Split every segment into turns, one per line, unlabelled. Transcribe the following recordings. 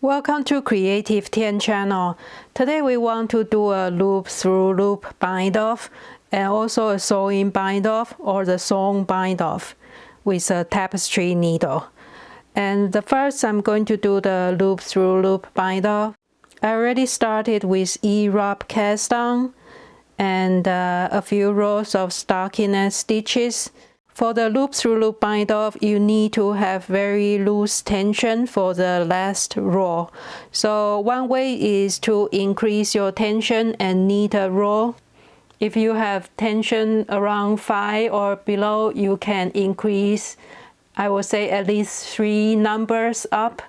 Welcome to Creative Tian channel. Today we want to do a loop through loop bind off and also a sewing bind off or the sewn bind off with a tapestry needle. And the first I'm going to do the loop through loop bind off. I already started with E-rub cast on and a few rows of stockinette stitches. For the loop through loop bind off, you need to have very loose tension for the last row. So one way is to increase your tension and knit a row. If you have tension around 5 or below, you can increase, I would say, at least 3 numbers up,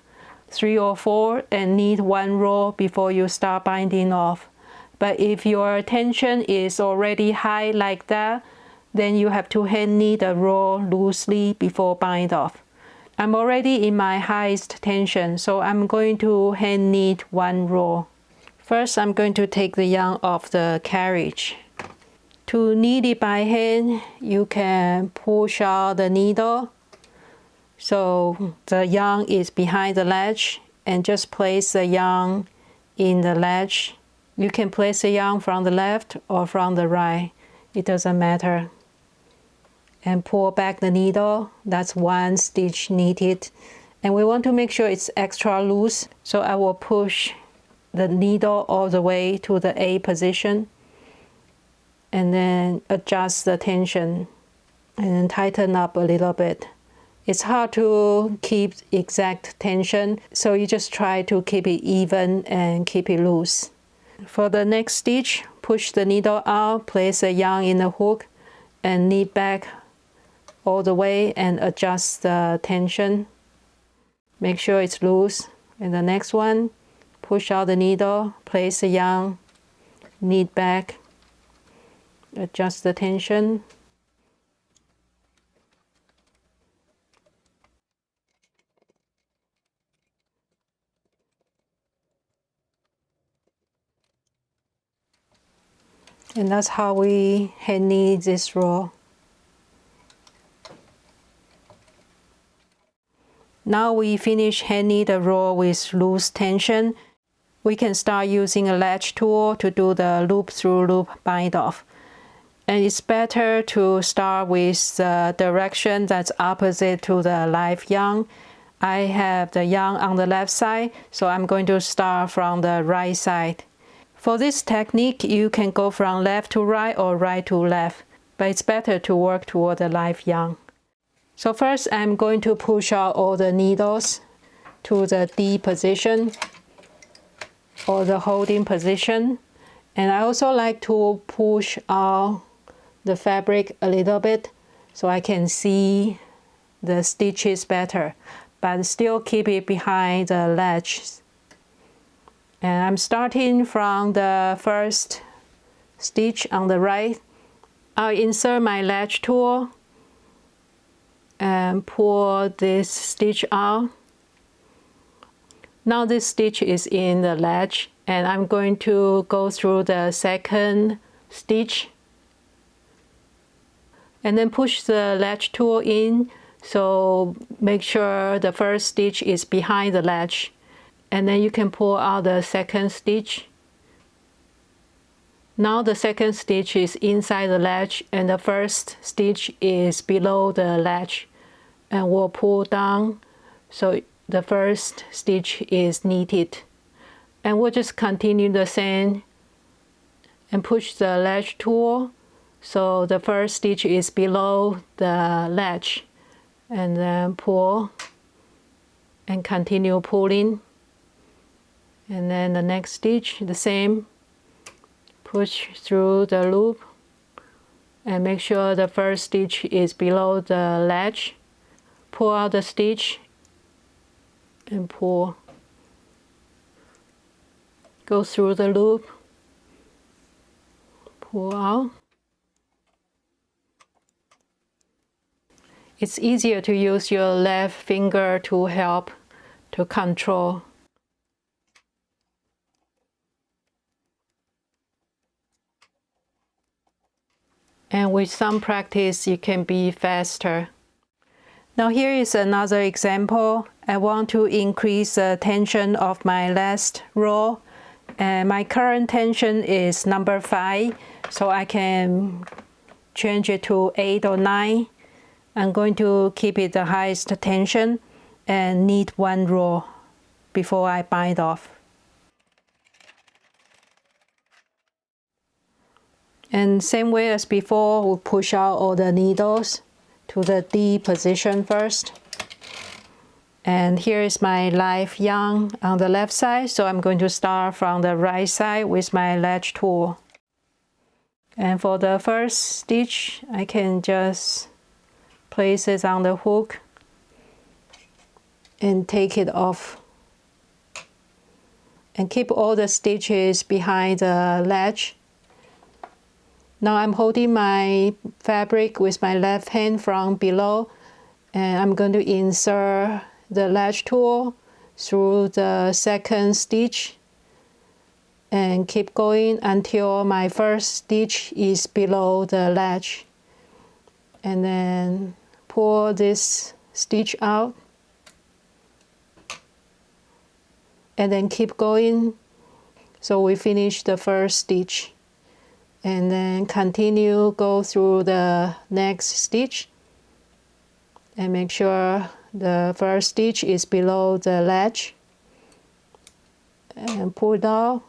3 or 4, and knit 1 row before you start binding off. But if your tension is already high like that, then you have to hand knit a row loosely before bind off. I'm already in my highest tension, so I'm going to hand knit 1 row. First, I'm going to take the yarn off the carriage. To knit it by hand, you can push out the needle so the yarn is behind the ledge, and just place the yarn in the ledge. You can place the yarn from the left or from the right, it doesn't matter. And pull back the needle. That's 1 stitch knitted. And we want to make sure it's extra loose, so I will push the needle all the way to the A position and then adjust the tension and then tighten up a little bit. It's hard to keep exact tension, so you just try to keep it even and keep it loose. For the next stitch, push the needle out, place the yarn in the hook and knit back all the way and adjust the tension. Make sure it's loose. And the next one, push out the needle, place the yarn, knit back, adjust the tension. And that's how we hand knit this row. Now we finish hand knit the row with loose tension. We can start using a latch tool to do the loop through loop bind off. And it's better to start with the direction that's opposite to the live yarn. I have the yarn on the left side, so I'm going to start from the right side. For this technique, you can go from left to right or right to left, but it's better to work toward the live yarn. So first, I'm going to push out all the needles to the D position or the holding position. And I also like to push out the fabric a little bit so I can see the stitches better, but still keep it behind the ledge. And I'm starting from the first stitch on the right. I'll insert my ledge tool and pull this stitch out. Now this stitch is in the ledge, and I'm going to go through the second stitch and then push the ledge tool in, so make sure the first stitch is behind the ledge, and then you can pull out the second stitch. Now the second stitch is inside the ledge and the first stitch is below the ledge, and we'll pull down so the first stitch is knitted. And we'll just continue the same and push the ledge tool so the first stitch is below the ledge, and then pull and continue pulling. And then the next stitch, the same. Push through the loop and make sure the first stitch is below the ledge. Pull out the stitch and pull. Go through the loop, pull out. It's easier to use your left finger to help to control. And with some practice, you can be faster. Now here is another example. I want to increase the tension of my last row. And my current tension is number 5, so I can change it to 8 or 9. I'm going to keep it the highest tension and knit 1 row before I bind off. And same way as before, we'll push out all the needles to the D position first. And here is my live yarn on the left side, so I'm going to start from the right side with my ledge tool. And for the first stitch, I can just place it on the hook and take it off. And keep all the stitches behind the ledge. Now I'm holding my fabric with my left hand from below, and I'm going to insert the ledge tool through the second stitch and keep going until my first stitch is below the ledge. And then pull this stitch out and then keep going. So we finish the first stitch. And then continue, go through the next stitch and make sure the first stitch is below the ledge. And pull it out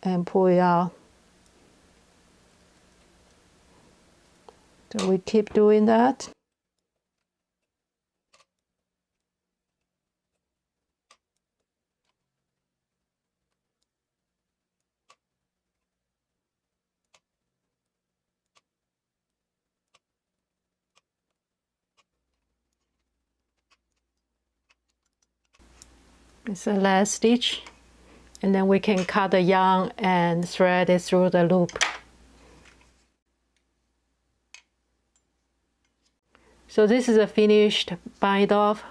and pull it out. So we keep doing that. It's the last stitch, and then we can cut the yarn and thread it through the loop. So this is a finished bind off.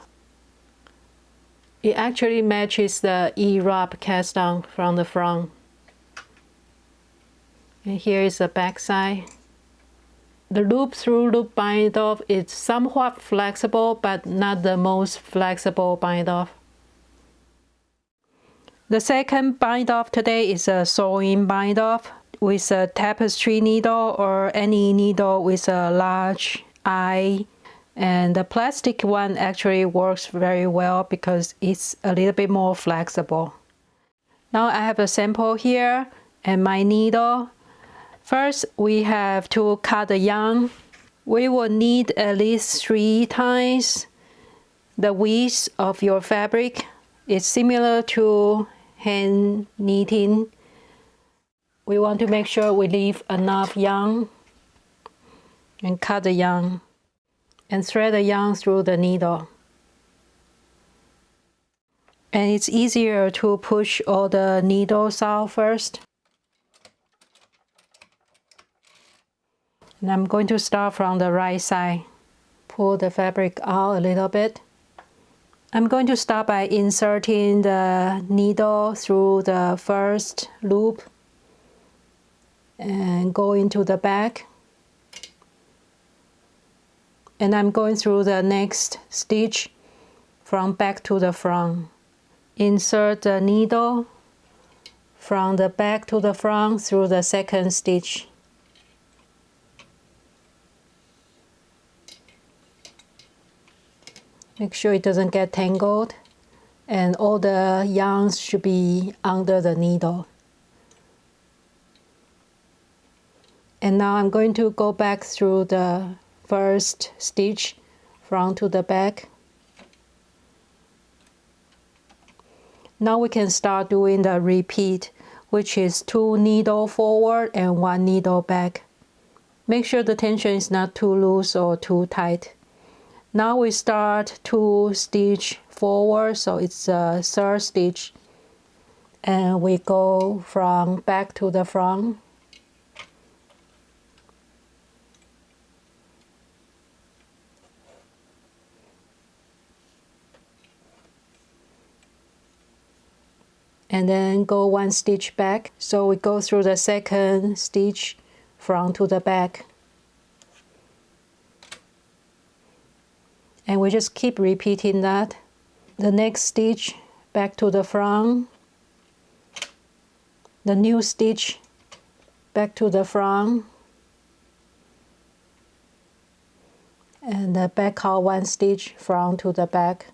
It actually matches the E-wrap cast on from the front. And here is the back side. The loop through loop bind off is somewhat flexible, but not the most flexible bind off. The second bind off today is a sewing bind off with a tapestry needle or any needle with a large eye. And the plastic one actually works very well because it's a little bit more flexible. Now I have a sample here and my needle. First, we have to cut the yarn. We will need at least 3 times the width of your fabric. It's similar to hand knitting. We want to make sure we leave enough yarn and cut the yarn and thread the yarn through the needle. And it's easier to push all the needles out first. And I'm going to start from the right side. Pull the fabric out a little bit. I'm going to start by inserting the needle through the first loop and go into the back. And I'm going through the next stitch from back to the front. Insert the needle from the back to the front through the second stitch. Make sure it doesn't get tangled, and all the yarns should be under the needle. And now I'm going to go back through the first stitch, front to the back. Now we can start doing the repeat, which is 2 needle forward and 1 needle back. Make sure the tension is not too loose or too tight. Now we start 2 stitch forward, so it's a 3rd stitch, and we go from back to the front. And then go 1 stitch back, so we go through the 2nd stitch front to the back. And we just keep repeating that. the next stitch back to the front, the new stitch back to the front, and the back out one stitch front to the back.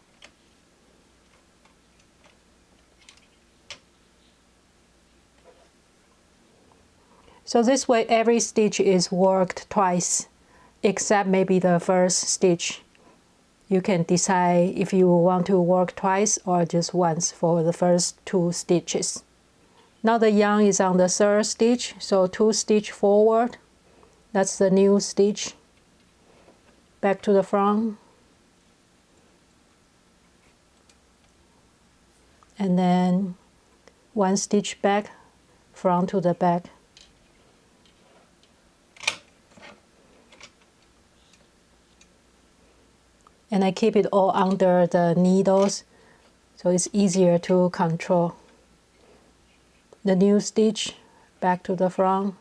So this way every stitch is worked twice, except maybe the first stitch. You can decide if you want to work twice or just once for the first 2 stitches. Now the yarn is on the 3rd stitch, so 2 stitch forward. That's the new stitch. Back to the front. And then 1 stitch back, front to the back. And I keep it all under the needles, so it's easier to control. The new stitch back to the front.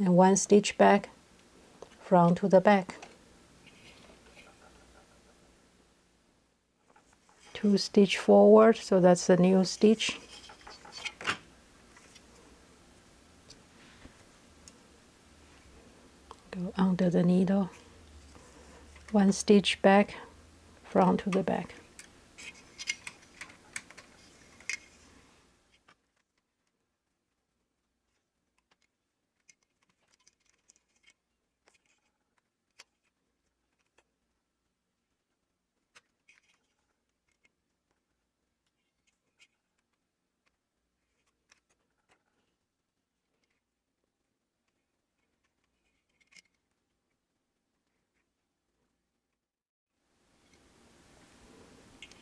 And 1 stitch back, front to the back. 2 stitch forward, so that's the new stitch. Go under the needle. 1 stitch back, front to the back.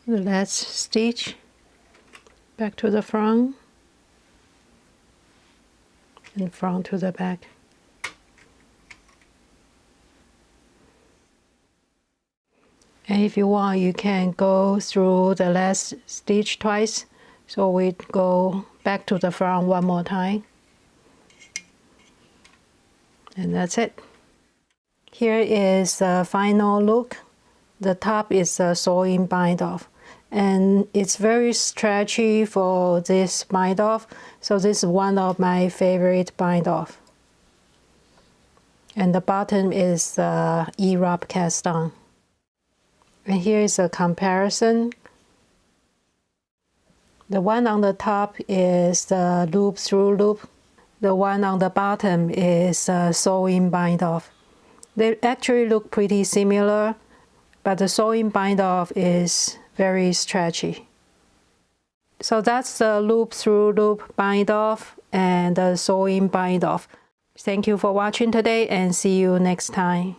The last stitch back to the front and front to the back. And if you want, you can go through the last stitch twice. So we go back to the front one more time. And that's it. Here is the final look. The top is a sewing bind off. And it's very stretchy for this bind off. So this is one of my favorite bind off. And the bottom is E-rub cast on. And here is a comparison. The one on the top is the loop through loop. The one on the bottom is sewing bind off. They actually look pretty similar, but the sewing bind off is very stretchy. So that's the loop through loop bind off and the sewing bind off. Thank you for watching today and see you next time.